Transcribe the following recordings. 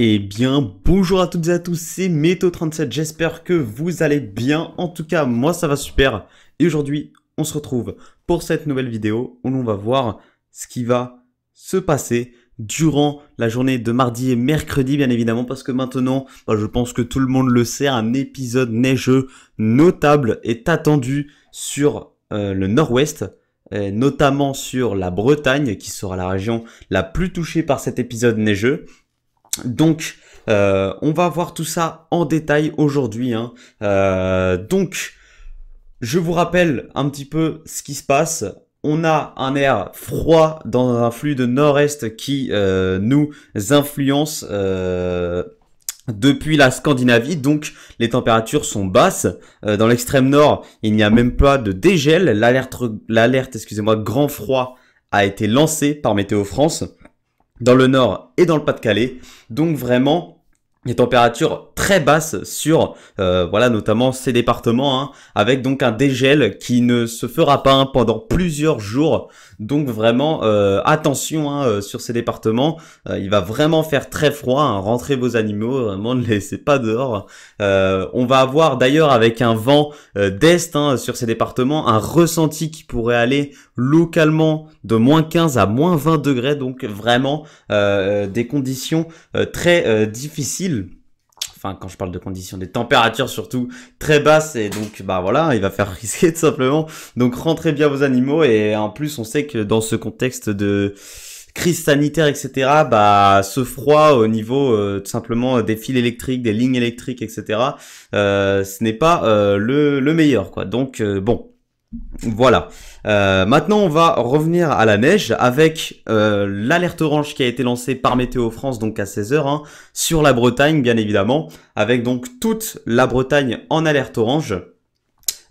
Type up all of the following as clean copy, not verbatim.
Eh bien, bonjour à toutes et à tous, c'est Méto37, j'espère que vous allez bien. En tout cas, moi ça va super. Et aujourd'hui, on se retrouve pour cette nouvelle vidéo où l'on va voir ce qui va se passer durant la journée de mardi et mercredi, bien évidemment, parce que maintenant, je pense que tout le monde le sait, un épisode neigeux notable est attendu sur le nord-ouest, notamment sur la Bretagne, qui sera la région la plus touchée par cet épisode neigeux. Donc, on va voir tout ça en détail aujourd'hui. Donc, je vous rappelle un petit peu ce qui se passe. On a un air froid dans un flux de nord-est qui nous influence depuis la Scandinavie. Donc, les températures sont basses. Dans l'extrême nord, il n'y a même pas de dégel. L'alerte, excusez-moi, grand froid a été lancée par Météo France dans le nord et dans le Pas-de-Calais. Donc vraiment des températures très basses sur voilà, notamment ces départements, avec donc un dégel qui ne se fera pas pendant plusieurs jours. Donc vraiment attention sur ces départements, il va vraiment faire très froid, rentrez vos animaux, vraiment ne les laissez pas dehors. On va avoir d'ailleurs avec un vent d'est sur ces départements un ressenti qui pourrait aller localement de -15 à -20 degrés, donc vraiment des conditions très difficiles. Enfin, quand je parle de conditions, des températures surtout très basses, et donc voilà, il va faire risquer tout simplement. Donc rentrez bien vos animaux, et en plus on sait que dans ce contexte de crise sanitaire, etc., ce froid au niveau tout simplement des fils électriques, des lignes électriques, etc., ce n'est pas le meilleur, quoi. Donc bon. Voilà. Maintenant, on va revenir à la neige avec l'alerte orange qui a été lancée par Météo France, donc à 16h, sur la Bretagne, bien évidemment, avec donc toute la Bretagne en alerte orange.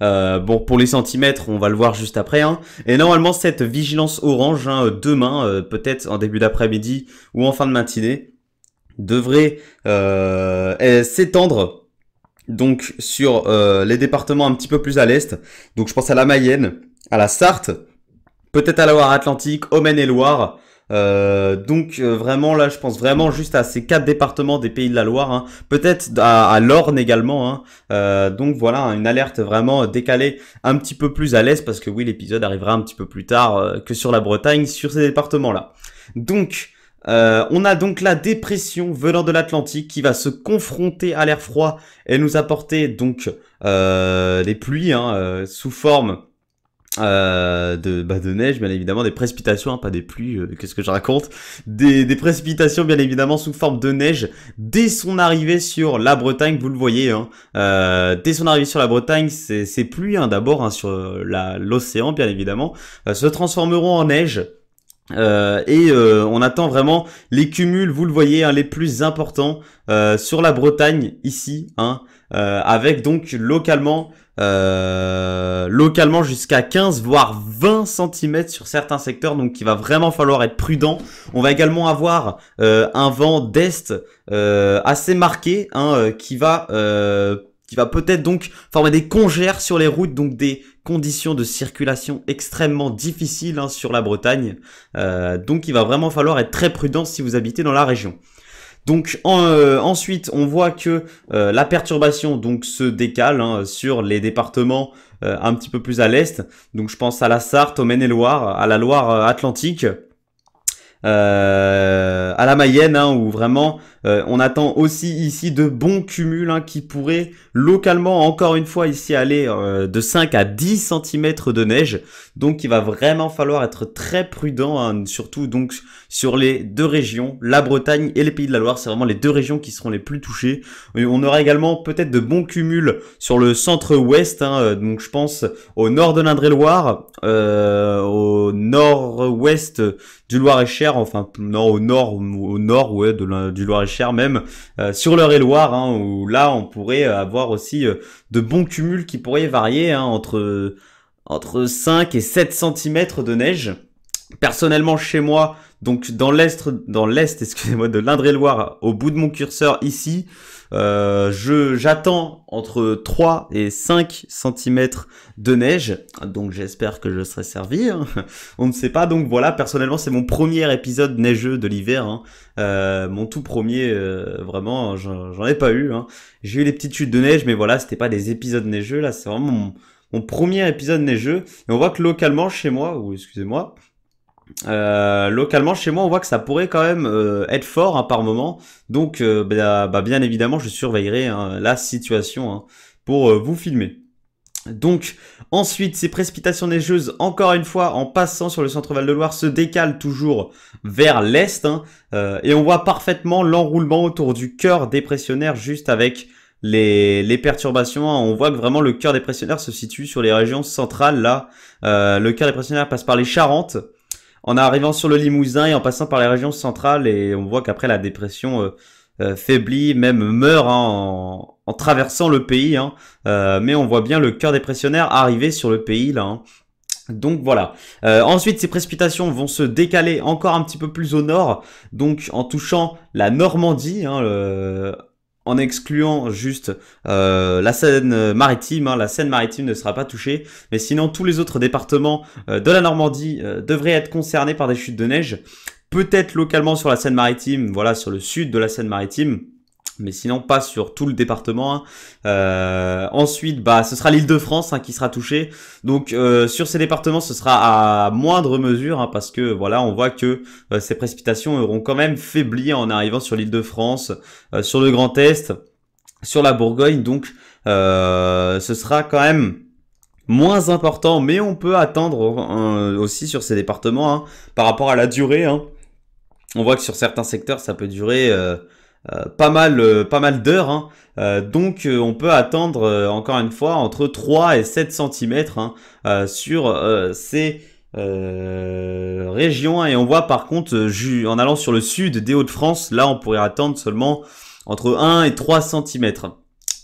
Bon, pour les centimètres, on va le voir juste après. Et normalement, cette vigilance orange, demain, peut-être en début d'après-midi ou en fin de matinée, devrait s'étendre donc sur les départements un petit peu plus à l'est. Donc je pense à la Mayenne, à la Sarthe, peut-être à la Loire-Atlantique, au Maine-et-Loire. Donc vraiment là, je pense vraiment juste à ces 4 départements des Pays de la Loire, peut-être à l'Orne également. Donc voilà, une alerte vraiment décalée un petit peu plus à l'est, parce que oui, l'épisode arrivera un petit peu plus tard que sur la Bretagne, sur ces départements-là. Donc on a donc la dépression venant de l'Atlantique qui va se confronter à l'air froid et nous apporter donc des pluies sous forme de neige, bien évidemment, des précipitations, pas des pluies, qu'est-ce que je raconte, des précipitations bien évidemment sous forme de neige dès son arrivée sur la Bretagne, vous le voyez, dès son arrivée sur la Bretagne, ces pluies d'abord sur l'océan bien évidemment, se transformeront en neige. On attend vraiment les cumuls, vous le voyez, les plus importants sur la Bretagne ici, avec donc localement jusqu'à 15 voire 20 cm sur certains secteurs, donc il va vraiment falloir être prudent. On va également avoir un vent d'est assez marqué, qui va peut-être donc former des congères sur les routes, donc des conditions de circulation extrêmement difficiles sur la Bretagne. Donc il va vraiment falloir être très prudent si vous habitez dans la région. Donc ensuite, on voit que la perturbation donc se décale sur les départements un petit peu plus à l'est. Donc je pense à la Sarthe, au Maine-et-Loire, à la Loire-Atlantique. À la Mayenne, où vraiment on attend aussi ici de bons cumuls qui pourraient localement encore une fois ici aller de 5 à 10 cm de neige. Donc il va vraiment falloir être très prudent, surtout donc sur les deux régions, la Bretagne et les Pays de la Loire. C'est vraiment les deux régions qui seront les plus touchées. On aura également peut-être de bons cumuls sur le centre-ouest, donc je pense au nord de l'Indre-et-Loire, au nord-ouest du Loir-et-Cher, enfin non, au nord ouais, du Loir-et-Cher même, sur l'Eure-et-Loire, où là on pourrait avoir aussi de bons cumuls qui pourraient varier entre 5 et 7 cm de neige. Personnellement, chez moi, donc dans l'est, excusez-moi, de l'Indre-et-Loire, au bout de mon curseur ici, j'attends entre 3 et 5 centimètres de neige. Donc j'espère que je serai servi, hein. On ne sait pas. Donc voilà, personnellement, c'est mon premier épisode neigeux de l'hiver, hein. Mon tout premier, vraiment, j'en ai pas eu, hein. J'ai eu les petites chutes de neige, mais voilà, c'était pas des épisodes neigeux. Là, c'est vraiment mon premier épisode neigeux. Et on voit que localement, chez moi, ou excusez-moi, localement chez moi, on voit que ça pourrait quand même être fort, hein, par moment. Donc, bien évidemment, je surveillerai, hein, la situation, hein, pour vous filmer. Donc, ensuite, ces précipitations neigeuses, encore une fois, en passant sur le centre-val de Loire, se décalent toujours vers l'est, hein, et on voit parfaitement l'enroulement autour du cœur dépressionnaire juste avec les perturbations, hein. On voit que vraiment le cœur dépressionnaire se situe sur les régions centrales, là. Le cœur dépressionnaire passe par les Charentes, en arrivant sur le Limousin et en passant par les régions centrales, et on voit qu'après la dépression faiblit, même meurt, hein, en traversant le pays, hein. Mais on voit bien le cœur dépressionnaire arriver sur le pays là, hein. Donc voilà. Ensuite, ces précipitations vont se décaler encore un petit peu plus au nord, donc en touchant la Normandie, hein, en excluant juste la Seine-Maritime, hein. La Seine-Maritime ne sera pas touchée, mais sinon tous les autres départements de la Normandie devraient être concernés par des chutes de neige. Peut-être localement sur la Seine-Maritime, voilà, sur le sud de la Seine-Maritime, mais sinon pas sur tout le département, hein. Ensuite, ce sera l'Île-de-France, hein, qui sera touchée. Donc sur ces départements, ce sera à moindre mesure, hein, parce que voilà, on voit que ces précipitations auront quand même faibli en arrivant sur l'Île-de-France, sur le Grand Est, sur la Bourgogne. Donc ce sera quand même moins important, mais on peut attendre aussi sur ces départements, hein, par rapport à la durée, hein. On voit que sur certains secteurs, ça peut durer pas mal d'heures, hein. Donc on peut attendre encore une fois entre 3 et 7 centimètres, hein, sur ces régions, hein. Et on voit par contre, en allant sur le sud des Hauts-de-France, là on pourrait attendre seulement entre 1 et 3 centimètres.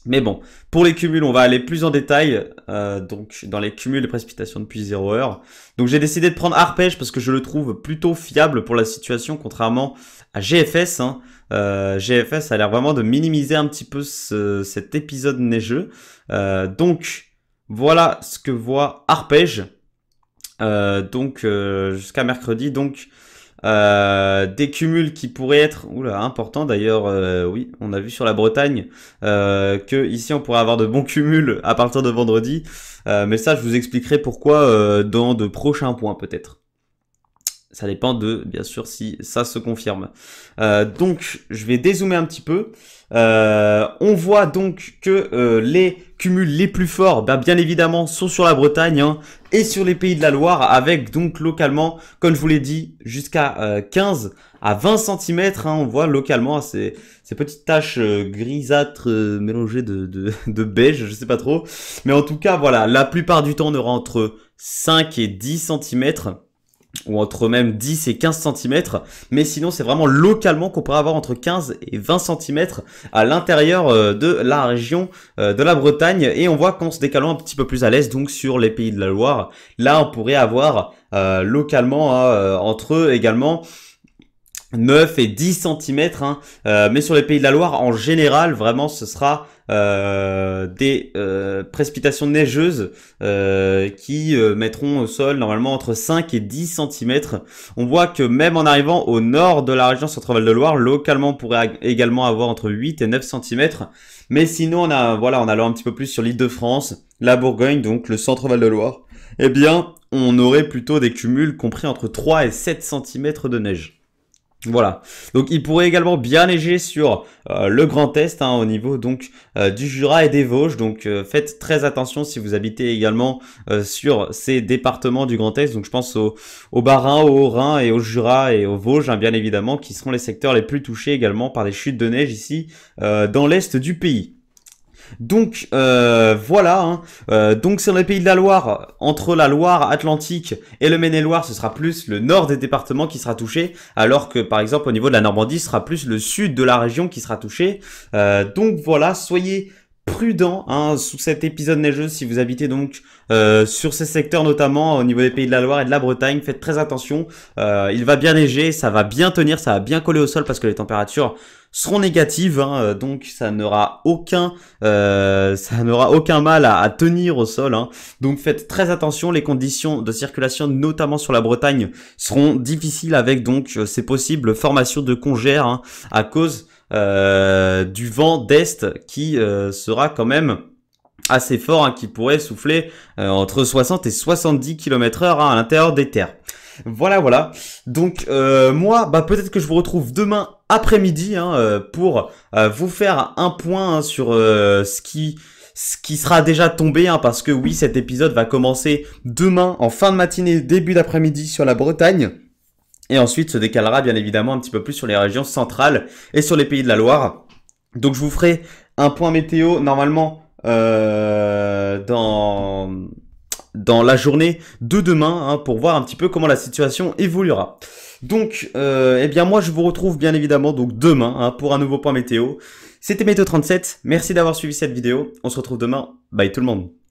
Mais bon, pour les cumuls, on va aller plus en détail, donc dans les cumuls de précipitations depuis 0 heure. Donc j'ai décidé de prendre Arpège parce que je le trouve plutôt fiable pour la situation, contrairement à GFS, hein. GFS a l'air vraiment de minimiser un petit peu cet épisode neigeux. Donc voilà ce que voit Arpège, jusqu'à mercredi. Donc des cumuls qui pourraient être importants d'ailleurs. Oui, on a vu sur la Bretagne que ici on pourrait avoir de bons cumuls à partir de vendredi, mais ça je vous expliquerai pourquoi dans de prochains points peut-être. Ça dépend bien sûr, si ça se confirme. Donc, je vais dézoomer un petit peu. On voit donc que les cumuls les plus forts, bien évidemment, sont sur la Bretagne, hein, et sur les pays de la Loire, avec donc localement, comme je vous l'ai dit, jusqu'à 15 à 20 cm. Hein, on voit localement ces petites taches grisâtres mélangées de beige, je sais pas trop. Mais en tout cas, voilà, la plupart du temps, on aura entre 5 et 10 cm. Ou entre même 10 et 15 cm, mais sinon c'est vraiment localement qu'on pourrait avoir entre 15 et 20 cm à l'intérieur de la région de la Bretagne, et on voit qu'en se décalant un petit peu plus à l'est, donc sur les pays de la Loire, là on pourrait avoir localement entre également 9 et 10 cm, hein, mais sur les pays de la Loire, en général, vraiment, ce sera des précipitations neigeuses qui mettront au sol normalement entre 5 et 10 cm. On voit que même en arrivant au nord de la région Centre-Val de Loire, localement, on pourrait également avoir entre 8 et 9 cm. Mais sinon, en allant un petit peu plus sur l'Île-de-France, la Bourgogne, donc le Centre-Val de Loire, eh bien, on aurait plutôt des cumuls compris entre 3 et 7 cm de neige. Voilà, donc il pourrait également bien neiger sur le Grand Est, hein, au niveau donc du Jura et des Vosges. Donc faites très attention si vous habitez également sur ces départements du Grand Est. Donc je pense au Bas-Rhin, au Haut-Rhin et au Jura et aux Vosges, hein, bien évidemment, qui seront les secteurs les plus touchés également par des chutes de neige ici dans l'est du pays. Donc voilà, hein. Donc sur les pays de la Loire, entre la Loire Atlantique et le Maine-et-Loire, ce sera plus le nord des départements qui sera touché, alors que par exemple au niveau de la Normandie, ce sera plus le sud de la région qui sera touché. Donc voilà, soyez prudent hein, sous cet épisode neigeux si vous habitez donc sur ces secteurs notamment au niveau des Pays de la Loire et de la Bretagne. Faites très attention, il va bien neiger, ça va bien tenir, ça va bien coller au sol parce que les températures seront négatives, hein, donc ça n'aura aucun mal à tenir au sol. Hein. Donc faites très attention, les conditions de circulation notamment sur la Bretagne seront difficiles avec donc ces possibles formations de congères hein, à cause du vent d'est qui sera quand même assez fort, hein, qui pourrait souffler entre 60 et 70 km/h hein, à l'intérieur des terres. Voilà. Donc moi, peut-être que je vous retrouve demain après-midi hein, pour vous faire un point hein, sur ce qui sera déjà tombé, hein, parce que oui, cet épisode va commencer demain en fin de matinée, début d'après-midi sur la Bretagne. Et ensuite se décalera bien évidemment un petit peu plus sur les régions centrales et sur les Pays de la Loire. Donc je vous ferai un point météo normalement dans la journée de demain hein, pour voir un petit peu comment la situation évoluera. Donc eh bien moi je vous retrouve bien évidemment donc demain hein, pour un nouveau point météo. C'était Météo 37, merci d'avoir suivi cette vidéo. On se retrouve demain, bye tout le monde.